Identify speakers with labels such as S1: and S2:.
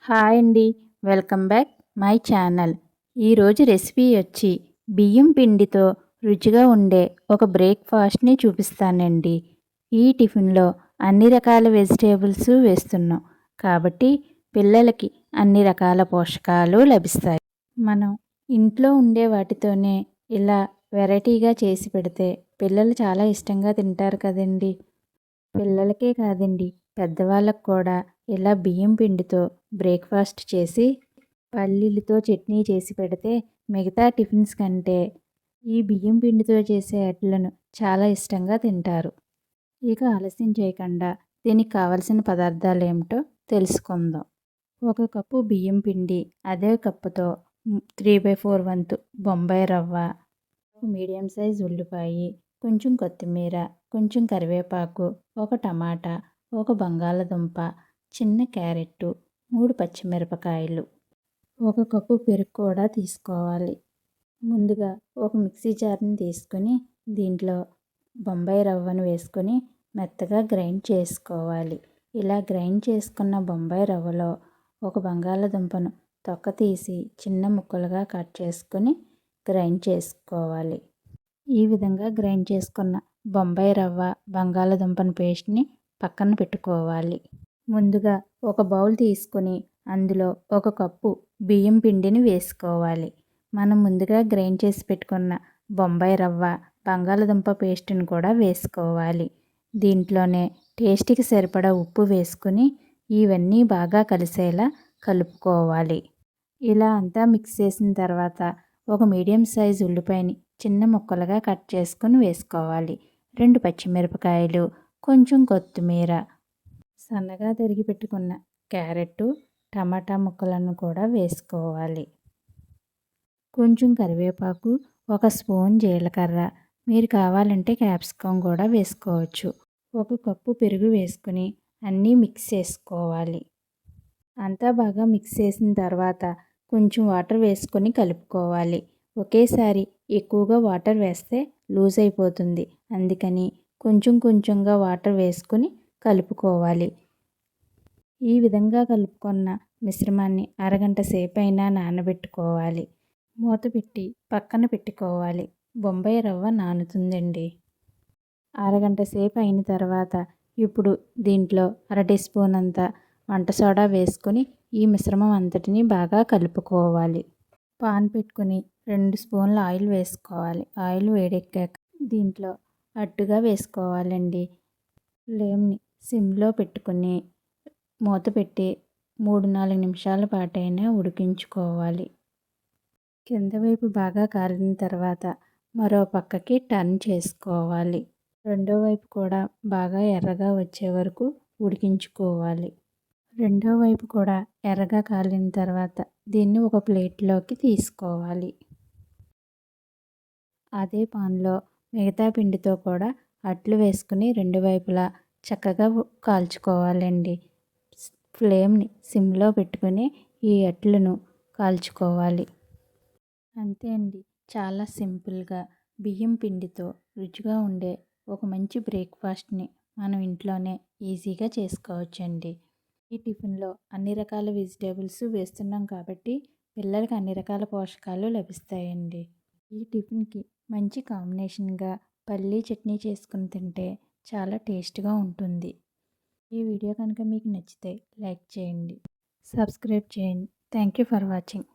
S1: Hi అండి. Welcome back my channel. ఈరోజు recipe వచ్చి బియ్యం పిండితో రుచిగా ఉండే ఒక బ్రేక్ఫాస్ట్ని చూపిస్తానండి. ఈ టిఫిన్లో అన్ని రకాల వెజిటేబుల్స్ వేస్తున్నాం కాబట్టి పిల్లలకి అన్ని రకాల పోషకాలు లభిస్తాయి. మనం ఇంట్లో ఉండే వాటితోనే ఇలా వెరైటీగా చేసి పెడితే పిల్లలు చాలా ఇష్టంగా తింటారు కదండి. పిల్లలకే కాదండి, పెద్దవాళ్ళకు కూడా ఇలా బియ్యం పిండితో బ్రేక్ఫాస్ట్ చేసి పల్లీలతో చట్నీ చేసి పెడితే మిగతా టిఫిన్స్ కంటే ఈ బియ్యం పిండితో చేసే అట్లను చాలా ఇష్టంగా తింటారు. ఇక ఆలస్యం చేయకుండా దీనికి కావలసిన పదార్థాలు ఏమిటో తెలుసుకుందాం. ఒక కప్పు బియ్యం పిండి, అదే కప్పుతో 3/4 వంతు బొంబాయి రవ్వ, మీడియం సైజ్ ఉల్లిపాయ, కొంచెం కొత్తిమీర, కొంచెం కరివేపాకు, ఒక టమాటా, ఒక బంగాళదుంప, చిన్న క్యారెట్, 3 పచ్చిమిరపకాయలు, ఒక కప్పు పెరుగు కూడా తీసుకోవాలి. ముందుగా ఒక మిక్సీ జార్ని తీసుకొని దీంట్లో బొంబాయి రవ్వను వేసుకొని మెత్తగా గ్రైండ్ చేసుకోవాలి. ఇలా గ్రైండ్ చేసుకున్న బొంబాయి రవ్వలో ఒక బంగాళదుంపను తొక్క తీసి చిన్న ముక్కలుగా కట్ చేసుకొని గ్రైండ్ చేసుకోవాలి. ఈ విధంగా గ్రైండ్ చేసుకున్న బొంబాయి రవ్వ, బంగాళదుంపన పేస్ట్ని పక్కన పెట్టుకోవాలి. ముందుగా ఒక బౌల్ తీసుకొని అందులో ఒక కప్పు బియ్యం పిండిని వేసుకోవాలి. మనం ముందుగా గ్రైండ్ చేసి పెట్టుకున్న బొంబాయి రవ్వ, బంగాళదుంప పేస్ట్ని కూడా వేసుకోవాలి. దీంట్లోనే టేస్ట్కి సరిపడా ఉప్పు వేసుకుని ఇవన్నీ బాగా కలిసేలా కలుపుకోవాలి. ఇలా అంతా మిక్స్ చేసిన తర్వాత ఒక మీడియం సైజు ఉల్లిపాయని చిన్న ముక్కలుగా కట్ చేసుకొని వేసుకోవాలి. 2 పచ్చిమిరపకాయలు, కొంచెం కొత్తిమీర, సన్నగా తరిగి పెట్టుకున్న క్యారెట్, టమాటా ముక్కలను కూడా వేసుకోవాలి. కొంచెం కరివేపాకు, ఒక స్పూన్ జీలకర్ర, మీరు కావాలంటే క్యాప్సికమ్ కూడా వేసుకోవచ్చు. ఒక కప్పు పెరుగు వేసుకుని అన్నీ మిక్స్ చేసుకోవాలి. అంతా బాగా మిక్స్ చేసిన తర్వాత కొంచెం వాటర్ వేసుకొని కలుపుకోవాలి. ఒకేసారి ఎక్కువగా వాటర్ వేస్తే లూజ్ అయిపోతుంది. అందుకని కొంచెం కొంచెంగా వాటర్ వేసుకొని కలుపుకోవాలి. ఈ విధంగా కలుపుకున్న మిశ్రమాన్ని అరగంట సేపు అయినా నానబెట్టుకోవాలి. మూత పెట్టి పక్కన పెట్టుకోవాలి. బొంబాయి రవ్వ నానుతుందండి. అరగంట సేపు అయిన తర్వాత ఇప్పుడు దీంట్లో అర టీ స్పూన్ అంత వంట సోడా వేసుకొని ఈ మిశ్రమం అంతటిని బాగా కలుపుకోవాలి. పాన్ పెట్టుకుని 2 స్పూన్ల ఆయిల్ వేసుకోవాలి. ఆయిల్ వేడెక్కాక దీంట్లో అట్టుగా వేసుకోవాలండి. ఫ్లేమ్ని సిమ్లో పెట్టుకుని మూత పెట్టి 3-4 నిమిషాల పాటైనా ఉడికించుకోవాలి. కింద వైపు బాగా కాలిన తర్వాత మరో పక్కకి టర్న్ చేసుకోవాలి. రెండో వైపు కూడా బాగా ఎర్రగా వచ్చే వరకు ఉడికించుకోవాలి. రెండో వైపు కూడా ఎర్రగా కాలిన తర్వాత దీన్ని ఒక ప్లేట్లోకి తీసుకోవాలి. అదే పాన్లో మిగతా పిండితో కూడా అట్లు వేసుకుని రెండు వైపులా చక్కగా కాల్చుకోవాలండి. ఫ్లేమ్ని సిమ్లో పెట్టుకుని ఈ అట్లను కాల్చుకోవాలి. అంతే అండి, చాలా సింపుల్గా బియ్యం పిండితో రుచిగా ఉండే ఒక మంచి బ్రేక్ఫాస్ట్ని మనం ఇంట్లోనే ఈజీగా చేసుకోవచ్చండి. ఈ టిఫిన్లో అన్ని రకాల వెజిటేబుల్స్ వేస్తున్నాం కాబట్టి పిల్లలకి అన్ని రకాల పోషకాలు లభిస్తాయండి. ఈ టిఫిన్కి మంచి కాంబినేషన్గా పల్లీ చట్నీ చేసుకుని తింటే చాలా టేస్ట్గా ఉంటుంది. ఈ వీడియో కనుక మీకు నచ్చితే లైక్ చేయండి, సబ్స్క్రైబ్ చేయండి. Thank you for watching.